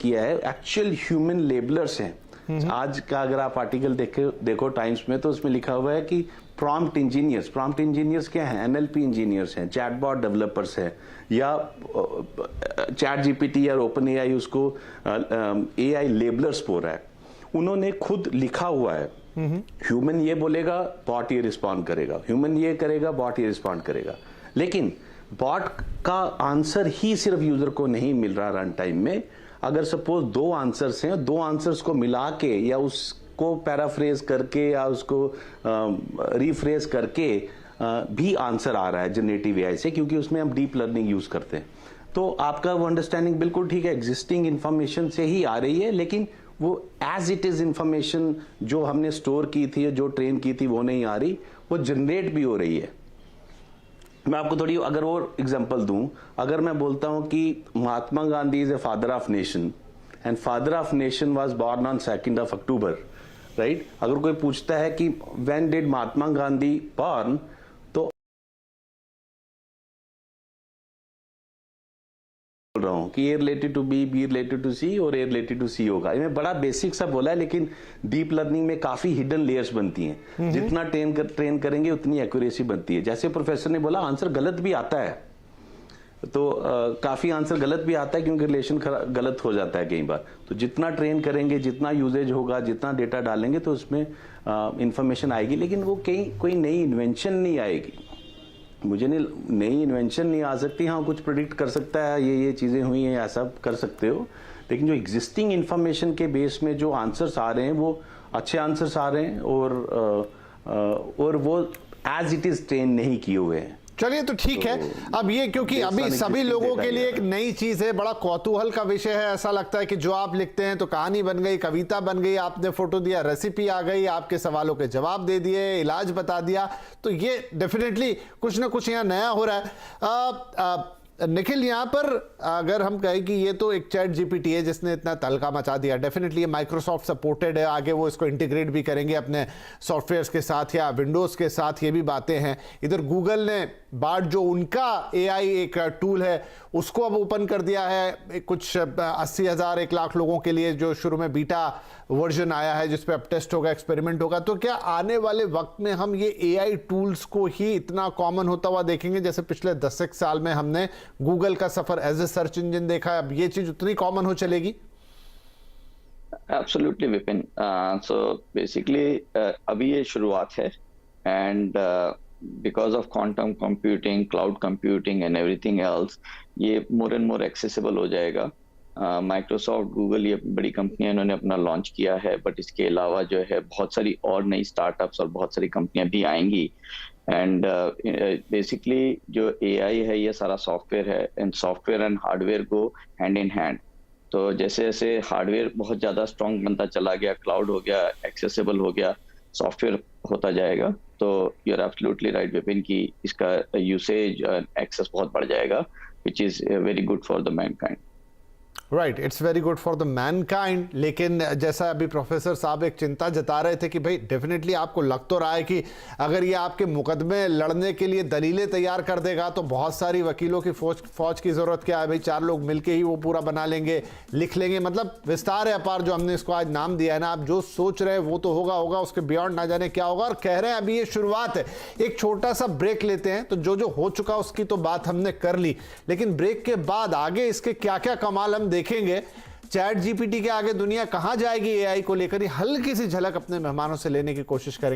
किया है actual human लेबलर्स हैं। आज का अगर आप आर्टिकल देखो टाइम्स में, तो उसमें लिखा हुआ है कि प्रॉम्प्ट इंजीनियर्स क्या हैं? एनएलपी इंजीनियर्स हैं, चैटबॉट डेवलपर्स हैं, या चैट जीपीटी या ओपन एआई उसको एआई लेबलर्स बोल रहा है। उन्होंने खुद लिखा हुआ है, ह्यूमन ये बोलेगा बॉट ये रिस्पॉन्ड करेगा, ह्यूमन ये करेगा बॉट ये रिस्पॉन्ड करेगा। लेकिन बॉट का आंसर ही सिर्फ यूजर को नहीं मिल रहा रन टाइम में। अगर सपोज 2 आंसर्स हैं, 2 आंसर्स को मिला के या उसको पैराफ्रेज करके या उसको रिफ्रेज करके भी आंसर आ रहा है जनरेटिव एआई से, क्योंकि उसमें हम डीप लर्निंग यूज करते हैं। तो आपका वो अंडरस्टैंडिंग बिल्कुल ठीक है, एग्जिस्टिंग इंफॉर्मेशन से ही आ रही है, लेकिन वो एज इट इज इंफॉर्मेशन जो हमने स्टोर की थी, जो ट्रेन की थी, वो नहीं आ रही, वो जनरेट भी हो रही है। मैं आपको थोड़ी अगर वो एग्जांपल दूं, अगर मैं बोलता हूं कि Mahatma Gandhi is a father of nation and father of nation was born on 2 October, right? अगर कोई पूछता है कि when did Mahatma Gandhi born, तो बोल रहा हूं कि A related to B related to C और ए रिलेटेड टू सी होगा। ये बड़ा बेसिक सा बोला है, लेकिन डीप लर्निंग में काफी हिडन लेयर्स बनती हैं। जितना ट्रेन करेंगे उतनी एक्यूरेसी बनती है। जैसे प्रोफेसर ने बोला, आंसर गलत भी आता है, तो काफी आंसर गलत भी आता है क्योंकि रिलेशन गलत हो जाता है कई बार। तो जितना ट्रेन करेंगे, जितना यूजेज होगा, जितना डेटा डालेंगे, तो उसमें इंफॉर्मेशन आएगी। लेकिन वो कोई नई इन्वेंशन नहीं आएगी। मुझे नहीं, नई इन्वेंशन नहीं आ सकती। हाँ, कुछ प्रेडिक्ट कर सकता है, ये चीजें हुई हैं, ऐसा कर सकते हो। लेकिन जो एग्जिस्टिंग इंफॉर्मेशन के बेस में जो आंसर्स आ रहे हैं, वो अच्छे आंसर्स आ रहे हैं, और वो एज इट इज ट्रेन नहीं किए हुए हैं। चलिए, तो ठीक है। अब ये क्योंकि अभी सभी लोगों के लिए एक नई चीज है, बड़ा कौतूहल का विषय है। ऐसा लगता है कि जो आप लिखते हैं तो कहानी बन गई, कविता बन गई, आपने फोटो दिया, रेसिपी आ गई, आपके सवालों के जवाब दे दिए, इलाज बता दिया। तो ये डेफिनेटली कुछ ना कुछ यहाँ नया हो रहा है। निखिल, यहाँ पर अगर हम कहें कि ये तो एक चैट जीपीटी है जिसने इतना तहलका मचा दिया, डेफिनेटली ये माइक्रोसॉफ्ट सपोर्टेड है, आगे वो इसको इंटीग्रेट भी करेंगे अपने सॉफ्टवेयर्स के साथ या विंडोज़ के साथ, ये भी बातें हैं। इधर गूगल ने बार्ड, जो उनका एआई एक टूल है, उसको अब ओपन कर दिया है कुछ 80,000 1 लाख लोगों के लिए, जो शुरू में बीटा वर्जन आया है जिस पे अब टेस्ट होगा, एक्सपेरिमेंट होगा। तो क्या आने वाले वक्त में हम ये एआई टूल्स को ही इतना कॉमन होता हुआ देखेंगे जैसे पिछले 10 साल में हमने गूगल का सफर एज ए सर्च इंजन देखा है? अब ये चीज उतनी कॉमन हो चलेगी? एब्सोल्युटली विपिन। सो बेसिकली अभी ये शुरुआत है, and because of quantum computing, cloud computing and everything else, ये more and more accessible हो जाएगा। माइक्रोसॉफ्ट, गूगल, ये बड़ी कंपनियां इन्होंने अपना लॉन्च किया है, बट इसके अलावा जो है बहुत सारी और नई स्टार्टअप्स और बहुत सारी कंपनियां भी आएंगी। एंड बेसिकली जो एआई है, ये सारा सॉफ्टवेयर है, and software and hardware go hand in hand. तो जैसे जैसे हार्डवेयर बहुत ज्यादा स्ट्रॉन्ग बनता चला गया, क्लाउड हो गया, एक्सेसिबल हो गया, सॉफ्टवेयर होता जाएगा। तो you are absolutely right Vipin कि इसका यूसेज एक्सेस बहुत बढ़ जाएगा, which is very good for the mankind. Right, it's very good for the mankind. लेकिन जैसा अभी प्रोफेसर साहब एक चिंता जता रहे थे कि भाई डेफिनेटली आपको लग तो रहा है कि अगर ये आपके मुकदमे लड़ने के लिए दलीलें तैयार कर देगा तो बहुत सारी वकीलों की फौज की जरूरत क्या है भाई, 4 लोग मिलके ही वो पूरा बना लेंगे, लिख लेंगे। मतलब विस्तार है अपार जो हमने इसको आज नाम दिया है ना। आप जो सोच रहे हैं वो तो होगा, उसके बियॉन्ड ना जाने क्या होगा। और कह रहे हैं अभी ये शुरुआत है। एक छोटा सा ब्रेक लेते हैं। तो जो हो चुका उसकी तो बात हमने कर ली, लेकिन ब्रेक के बाद आगे इसके क्या क्या कमाल हम देखेंगे, चैट जीपीटी के आगे दुनिया कहां जाएगी एआई को लेकर, हल्की सी झलक अपने मेहमानों से लेने की कोशिश करेंगे।